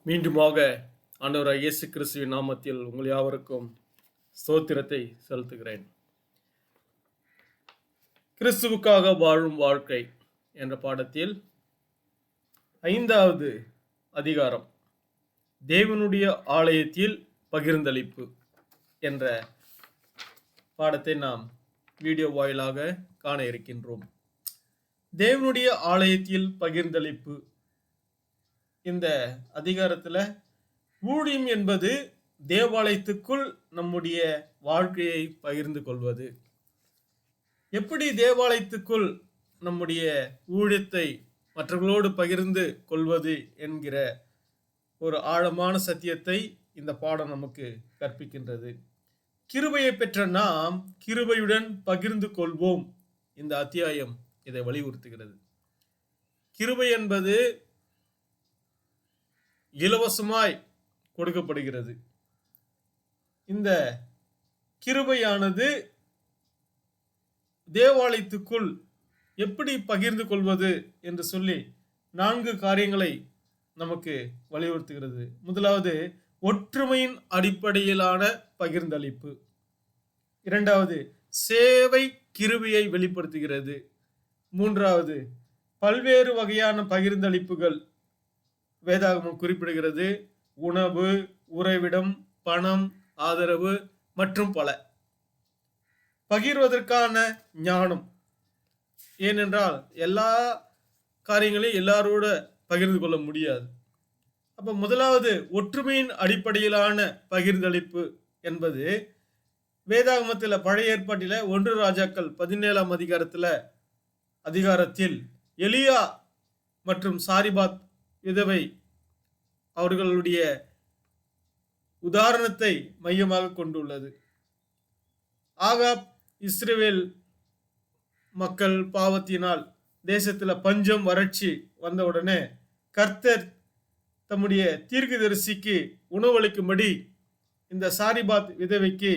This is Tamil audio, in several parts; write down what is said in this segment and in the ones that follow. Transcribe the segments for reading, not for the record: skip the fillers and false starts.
மீண்டுமாக ஆண்டவராகிய இயேசு கிறிஸ்துவின் நாமத்தில் உங்கள் யாவருக்கும் ஸ்தோத்திரத்தை செலுத்துகிறேன். கிறிஸ்துவுக்காக வாழும் வாழ்க்கை என்ற பாடத்தில் 5வது அதிகாரம் தேவனுடைய ஆலயத்தில் பகிர்ந்தளிப்பு என்ற பாடத்தை நாம் வீடியோ வாயிலாக காண இருக்கின்றோம். தேவனுடைய ஆலயத்தில் பகிர்ந்தளிப்பு இந்த அதிகாரத்தில் ஊழியம் என்பது தேவாலயத்துக்குள் நம்முடைய வாழ்க்கையை பகிர்ந்து கொள்வது. எப்படி தேவாலயத்துக்குள் நம்முடைய ஊழியத்தை மற்றவர்களோடு பகிர்ந்து கொள்வது என்கிற ஒரு ஆழமான சத்தியத்தை இந்த பாடம் நமக்கு கற்பிக்கின்றது. கிருபையை பெற்ற நாம் கிருபையுடன் பகிர்ந்து கொள்வோம். இந்த அத்தியாயம் இதை வலியுறுத்துகிறது. கிருபை என்பது இலவசமாய் கொடுக்கப்படுகிறது. இந்த கிருபையானது தேவாலயத்துக்குள் எப்படி பகிர்ந்து கொள்வது என்று சொல்லி 4 காரியங்களை நமக்கு வலியுறுத்துகிறது. முதலாவது, ஒற்றுமையின் அடிப்படையிலான பகிர்ந்தளிப்பு. இரண்டாவது, சேவை கிருபையை வெளிப்படுத்துகிறது. மூன்றாவது, பல்வேறு வகையான பகிர்ந்தளிப்புகள் வேதாகமம் குறிப்பிடுகிறது. உணவு, உறைவிடம், பணம், ஆதரவு மற்றும் பல. பகிர்வதற்கான ஞானம். ஏனென்றால் எல்லா காரியங்களையும் எல்லாரோட பகிர்ந்து கொள்ள முடியாது. அப்ப முதலாவது, ஒற்றுமையின் அடிப்படையிலான பகிர்ந்தளிப்பு என்பது வேதாகமத்தில் பழைய ஏற்பாட்டில் 1 ராஜாக்கள் 17ஆம் அதிகாரத்தில் எலியா மற்றும் சாரிபாத் விதவை அவர்களுடைய உதாரணத்தை மையமாக கொண்டுள்ளது. ஆகாப் இஸ்ரவேல் மக்கள் பாவத்தினால் தேசத்தில் பஞ்சம் வறட்சி வந்தவுடனே கர்த்தர் தம்முடைய தீர்க்கதரிசிக்கு உணவளிக்கும்படி இந்த சாரிபாத் விதவைக்கு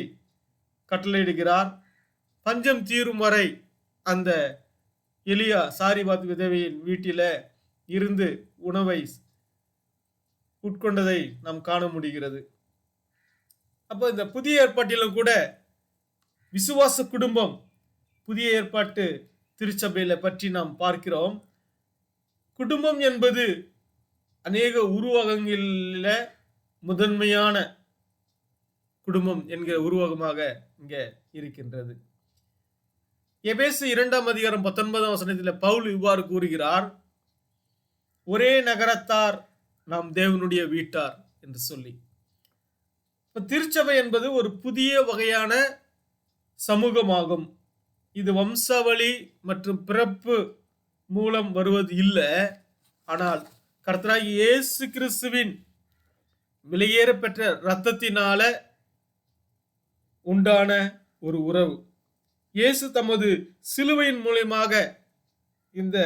கட்டளையிடுகிறார். பஞ்சம் தீரும் வரை அந்த எலியா சாரிபாத் விதவையின் வீட்டில இருந்து உணவை உட்கொண்டதை நாம் காண முடிகிறது. அப்போ இந்த புதிய ஏற்பாட்டிலும் கூட விசுவாச குடும்பம் புதிய ஏற்பாட்டு திருச்சபையில பற்றி நாம் பார்க்கிறோம். குடும்பம் என்பது அநேக உருவகங்களில் முதன்மையான குடும்பம் என்கிற உருவகமாக இங்கே இருக்கின்றது. எபேசு 2ஆம் அதிகாரம் 19ஆம் வசனத்தில் பவுல் இவ்வாறு கூறுகிறார், ஒரே நகரத்தார் நாம் தேவனுடைய வீட்டார் என்று சொல்லி. திருச்சபை என்பது ஒரு புதிய வகையான சமூகமாகும். இது வம்சாவளி மற்றும் பிறப்பு மூலம் வருவது இல்லை. ஆனால் கர்த்தராகிய இயேசு கிறிஸ்துவின் விலையேற பெற்ற இரத்தத்தினால உண்டான ஒரு உறவு. இயேசு தமது சிலுவையின் மூலமாக இந்த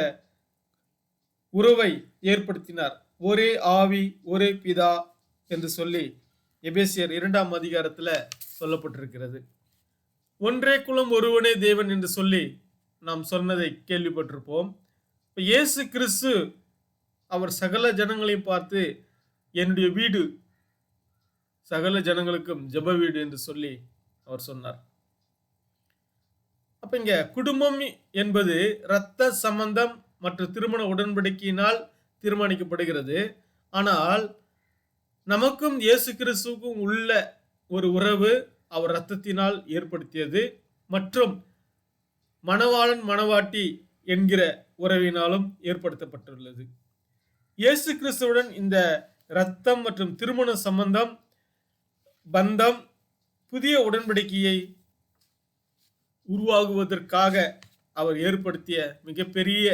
உறவை ஏற்படுத்தினார். ஒரே ஆவி, ஒரே பிதா என்று சொல்லி எபேசியர் 2ஆம் அதிகாரத்தில் சொல்லப்பட்டிருக்கிறது. ஒன்றே குலம் ஒருவனே தேவன் என்று சொல்லி நாம் சொன்னதை கேள்விப்பட்டிருப்போம். இயேசு கிறிஸ்து அவர் சகல ஜனங்களையும் பார்த்து என்னுடைய வீடு சகல ஜனங்களுக்கும் ஜெப வீடு என்று சொல்லி அவர் சொன்னார். அப்ப இங்க குடும்பம் என்பது இரத்த சம்பந்தம் மற்றும் திருமண உடன்படிக்கையினால் தீர்மானிக்கப்படுகிறது. ஆனால் நமக்கும் இயேசு கிறிஸ்துவுக்கும் உள்ள ஒரு உறவு அவர் இரத்தத்தினால் ஏற்படுத்தியது மற்றும் மணவாளன் மணவாட்டி என்கிற உறவினாலும் ஏற்படுத்தப்பட்டுள்ளது. இயேசு கிறிஸ்துவுடன் இந்த இரத்தம் மற்றும் திருமண சம்பந்தம் பந்தம் புதிய உடன்படிக்கையை உருவாகுவதற்காக அவர் ஏற்படுத்திய மிகப்பெரிய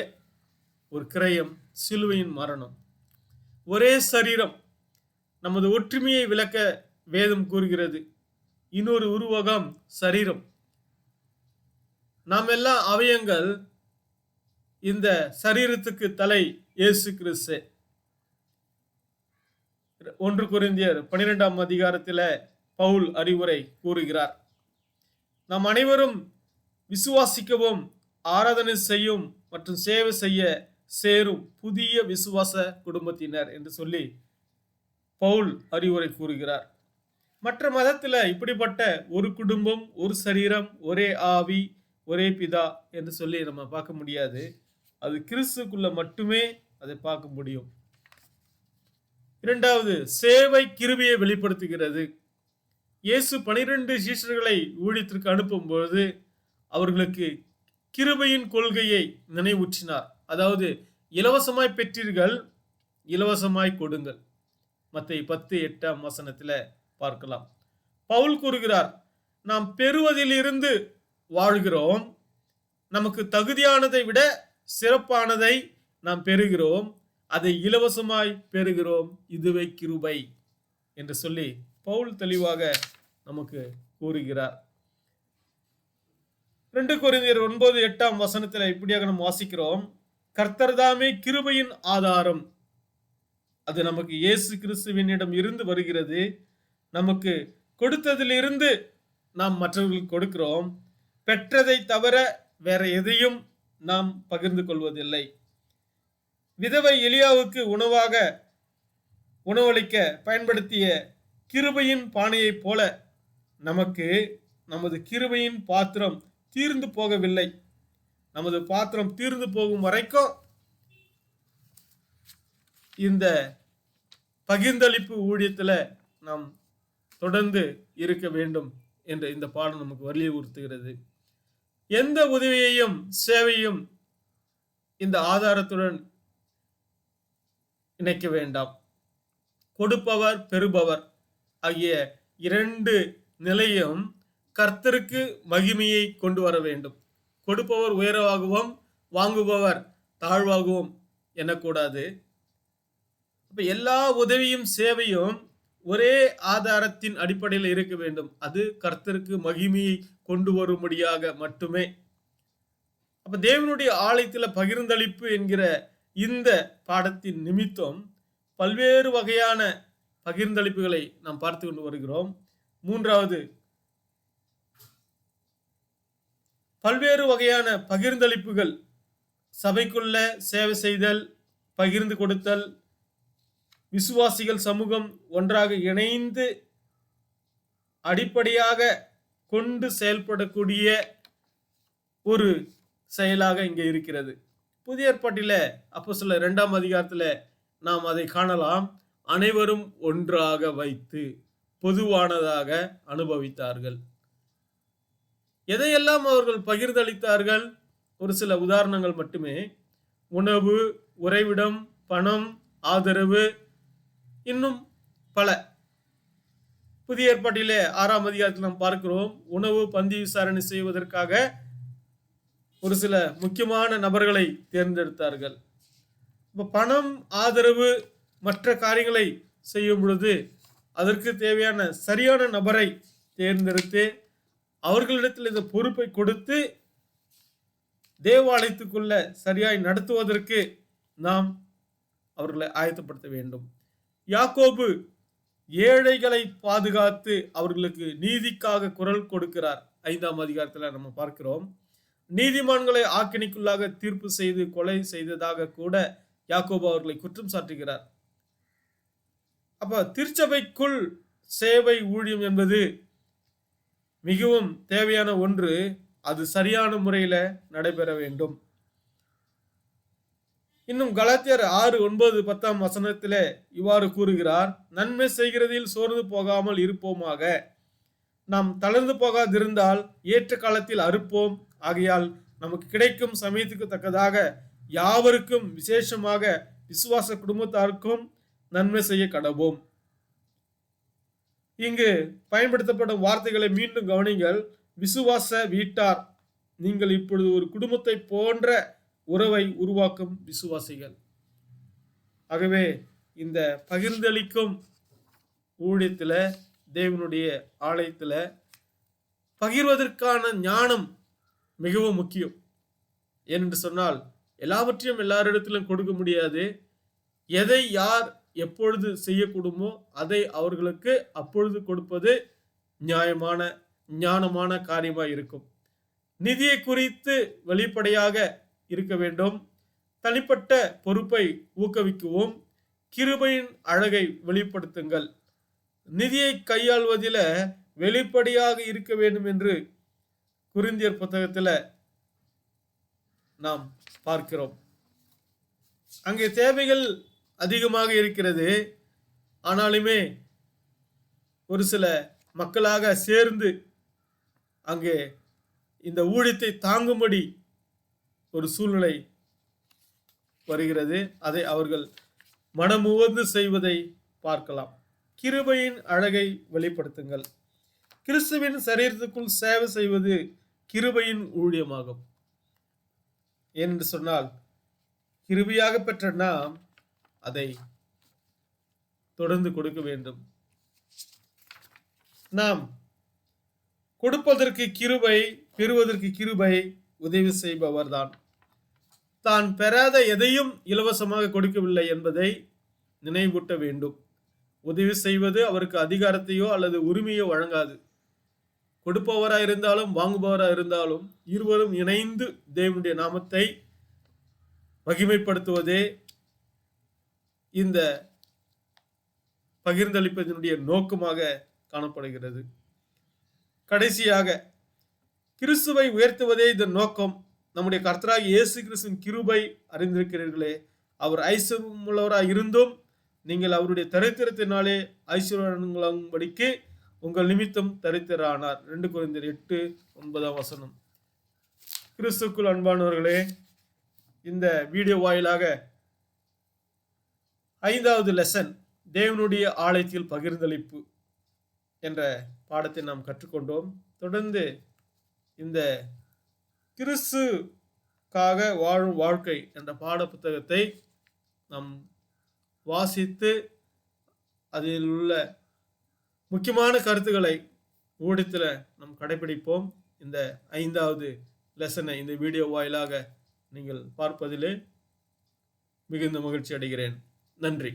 ஒரு கிரயம் சிலுவையின் மரணம். ஒரே சரீரம். நமது ஒற்றுமையை விளக்க வேதம் கூறுகிறது. இன்னொரு உருவகம் சரீரம். நாம் எல்லாம் அவயங்கள். இந்த சரீரத்துக்கு தலை இயேசு கிறிஸ்து. 1 கொரிந்தியர் 12ஆம் அதிகாரத்தில் பவுல் அறிவுரை கூறுகிறார். நாம் அனைவரும் விசுவாசிக்கவும் ஆராதனை செய்யும் மற்றும் சேவை செய்ய சேரும் புதிய விசுவாச குடும்பத்தினர் என்று சொல்லி பவுல் அறிவுரை கூறுகிறார். மற்ற மதத்துல இப்படிப்பட்ட ஒரு குடும்பம், ஒரு சரீரம், ஒரே ஆவி, ஒரே பிதா என்று சொல்லி நம்ம பார்க்க முடியாது. அது கிறிஸ்துக்குள்ள மட்டுமே அதை பார்க்க முடியும். இரண்டாவது, சேவை கிருபையை வெளிப்படுத்துகிறது. இயேசு 12 சீஷர்களை ஊழியத்திற்கு அனுப்பும்போது அவர்களுக்கு கிருபையின் கொள்கையை நினைவூற்றினார். அதாவது, இலவசமாய் பெற்றீர்கள், இலவசமாய் கொடுங்கள். மத்தேயு 10:8 பார்க்கலாம். பவுல் கூறுகிறார், நாம் பெறுவதிலிருந்து வாழ்கிறோம், நமக்கு தகுதியானதை விட சிறப்பானதை நாம் பெறுகிறோம், அதை இலவசமாய் பெறுகிறோம், இதுவே கிருபை என்று சொல்லி பவுல் தெளிவாக நமக்கு கூறுகிறார். 2 கொரிந்தியர் 9:8 இப்படியாக நாம் வாசிக்கிறோம், கர்த்தர் தாமே கிருபையின் ஆதாரம். அது நமக்கு இயேசு கிறிஸ்துவினிடம் இருந்து வருகிறது. நமக்கு கொடுத்ததிலிருந்து நாம் மற்றவர்களுக்கு கொடுக்கிறோம். பெற்றதை தவிர வேற எதையும் நாம் பகிர்ந்து கொள்வதில்லை. விதவை எலியாவுக்கு உணவளிக்க பயன்படுத்திய கிருபையின் பானையை போல நமக்கு நமது கிருபையின் பாத்திரம் தீர்ந்து போகவில்லை. நமது பாத்திரம் தீர்ந்து போகும் வரைக்கும் இந்த பகிர்ந்தளிப்பு ஊழியத்துல நாம் தொடர்ந்து இருக்க வேண்டும் என்ற இந்த பாடம் நமக்கு வலியுறுத்துகிறது. எந்த உதவியையும் சேவையும் இந்த ஆதாரத்துடன் இணைக்க வேண்டாம். கொடுப்பவர் பெறுபவர் ஆகிய 2 நிலையும் கர்த்தருக்கு மகிமையை கொண்டு வர வேண்டும். கொடுப்பவர் உயர்வாகவும் வாங்குபவர் தாழ்வாகவும் எண்ணக்கூடாது. அப்ப எல்லா உதவியும் சேவையும் ஒரே ஆதாரத்தின் அடிப்படையில் இருக்க வேண்டும். அது கர்த்தருக்கு மகிமையை கொண்டு வரும்படியாக மட்டுமே. அப்ப தேவனுடைய ஆலயத்தில் பகிர்ந்தளிப்பு என்கிற இந்த பாடத்தின் நிமித்தம் பல்வேறு வகையான பகிர்ந்தளிப்புகளை நாம் பார்த்து கொண்டு வருகிறோம். மூன்றாவது, பல்வேறு வகையான பகிர்ந்தளிப்புகள், சபைக்குள்ள சேவை செய்தல், பகிர்ந்து கொடுத்தல், விசுவாசிகள் சமூகம் ஒன்றாக இணைந்து அடிப்படையாக கொண்டு செயல்படக்கூடிய ஒரு செயலாக இங்கே இருக்கிறது. புதிய ஏற்பாட்டில அப்போஸ்தலர் 2 நாம் அதை காணலாம். அனைவரும் ஒன்றாக வைத்து பொதுவானதாக அனுபவித்தார்கள். எதையெல்லாம் அவர்கள் பகிர்ந்தளித்தார்கள்? ஒரு சில உதாரணங்கள் மட்டுமே. உணவு, உறைவிடம், பணம், ஆதரவு, இன்னும் பல. புதிய ஏற்பாட்டிலே 6 நாம் பார்க்கிறோம், உணவு பந்தி விசாரணை செய்வதற்காக ஒரு சில முக்கியமான நபர்களை தேர்ந்தெடுத்தார்கள். இப்ப பணம், ஆதரவு, மற்ற காரியங்களை செய்யும் பொழுது அதற்கு தேவையான சரியான நபரை தேர்ந்தெடுத்து அவர்களிடத்தில் இந்த பொறுப்பை கொடுத்து தேவாலயத்துக்குள்ள சரியாய் நடத்துவதற்கு நாம் அவர்களை ஆயத்தப்படுத்த வேண்டும். யாக்கோபு ஏழைகளை பாதுகாத்து அவர்களுக்கு நீதிக்காக குரல் கொடுக்கிறார். 5 நம்ம பார்க்கிறோம். நீதிமான்களை ஆக்கினைக்குள்ளாக தீர்ப்பு செய்து கொலை செய்ததாக கூட யாக்கோபு அவர்களை குற்றம் சாட்டுகிறார். அப்ப திருச்சபைக்குள் சேவை ஊழியம் என்பது மிகவும் தேவையான ஒன்று. அது சரியான முறையில நடைபெற வேண்டும். இன்னும் கலாத்தியர் 6:9-10 இவ்வாறு கூறுகிறார், நன்மை செய்கிறதில் சோர்ந்து போகாமல் இருப்போமாக. நாம் தளர்ந்து போகாதிருந்தால் ஏற்ற காலத்தில் அறுப்போம். ஆகையால் நமக்கு கிடைக்கும் சமயத்துக்கு தக்கதாக யாவருக்கும், விசேஷமாக விசுவாச குடும்பத்தாருக்கும் நன்மை செய்ய கடவோம். இங்கு பயன்படுத்தப்படும் வார்த்தைகளை மீண்டும் கவனிங்கள். விசுவாச வீட்டார், நீங்கள் இப்பொழுது ஒரு குடும்பத்தை போன்ற உறவை உருவாக்கும் விசுவாசிகள். ஆகவே இந்த பகிர்ந்தளிக்கும் ஊழியத்துல, தேவனுடைய ஆலயத்துல பகிர்வதற்கான ஞானம் மிகவும் முக்கியம். ஏனென்று சொன்னால் எல்லாவற்றையும் எல்லாரிடத்திலும் கொடுக்க முடியாது. எதை யார் எப்பொழுது செய்யக்கூடுமோ அதை அவர்களுக்கு அப்பொழுது கொடுப்பது நியாயமான ஞானமான காரியமாக இருக்கும். நிதியை குறித்து வெளிப்படையாக இருக்க வேண்டும். தனிப்பட்ட பொறுப்பை ஊக்குவிக்கவும் கிருபையின் அழகை வெளிப்படுத்துங்கள். நிதியை கையாள்வதில் வெளிப்படையாக இருக்க வேண்டும் என்று கொரிந்தியர் புத்தகத்தில் நாம் பார்க்கிறோம். அங்கே தேவைகள் அதிகமாக இருக்கிறது. ஆனாலுமே ஒரு சில மக்களாக சேர்ந்து அங்கே இந்த ஊழியத்தை தாங்கும்படி ஒரு சூழ்நிலை வருகிறது. அதை அவர்கள் மனமுவந்து செய்வதை பார்க்கலாம். கிருபையின் அழகை வெளிப்படுத்துங்கள். கிறிஸ்துவின் சரீரத்துக்குள் சேவை செய்வது கிருபையின் ஊழியமாகும். ஏனென்று சொன்னால், கிருபையாக பெற்ற நாம் அதை தொடர்ந்து கொடுக்க வேண்டும். நாம் கொடுப்பதற்கு கிருபை, பெறுவதற்கு கிருபை உதவி செய்பவர் தான். தான் பெறாத எதையும் இலவசமாக கொடுக்கவில்லை என்பதை நினைவூட்ட வேண்டும். உதவி செய்வது அவருக்கு அதிகாரத்தையோ அல்லது உரிமையோ வழங்காது. கொடுப்பவராக இருந்தாலும் வாங்குபவராக இருந்தாலும் இருவரும் இணைந்து தேவனுடைய நாமத்தை மகிமைப்படுத்துவதே இந்த பகிர்ந்தளிப்பதனுடைய நோக்கமாக காணப்படுகிறது. கடைசியாக கிறிஸ்துவை உயர்த்துவதே இதன் நோக்கம். நம்முடைய கர்த்தராகிய இயேசு கிறிஸ்துவின் கிருபை அறிந்திருக்கிறீர்களே. அவர் ஐஸ்வர்யமுள்ளவராய் இருந்தும் நீங்கள் அவருடைய தரித்திரத்தினாலே ஐஸ்வர்யங்களும்படிக்கு உங்கள் நிமித்தம் தரித்திரரானார். 2 கொரிந்தியர் 8:9. கிறிஸ்துக்குள் அன்பானவர்களே, இந்த வீடியோ வாயிலாக 5வது லெசன், தேவனுடைய ஆலயத்தில் பகிர்ந்தளிப்பு என்ற பாடத்தை நாம் கற்றுக்கொண்டோம். தொடர்ந்து இந்த கிறிஸ்துக்காக வாழும் வாழ்க்கை என்ற பாட புத்தகத்தை நாம் வாசித்து அதில் உள்ள முக்கியமான கருத்துக்களை ஊழியத்தில் நாம் கடைபிடிப்போம். இந்த 5வது லெசனை இந்த வீடியோ வாயிலாக நீங்கள் பார்ப்பதிலே மிகுந்த மகிழ்ச்சி அடைகிறேன். நன்றி.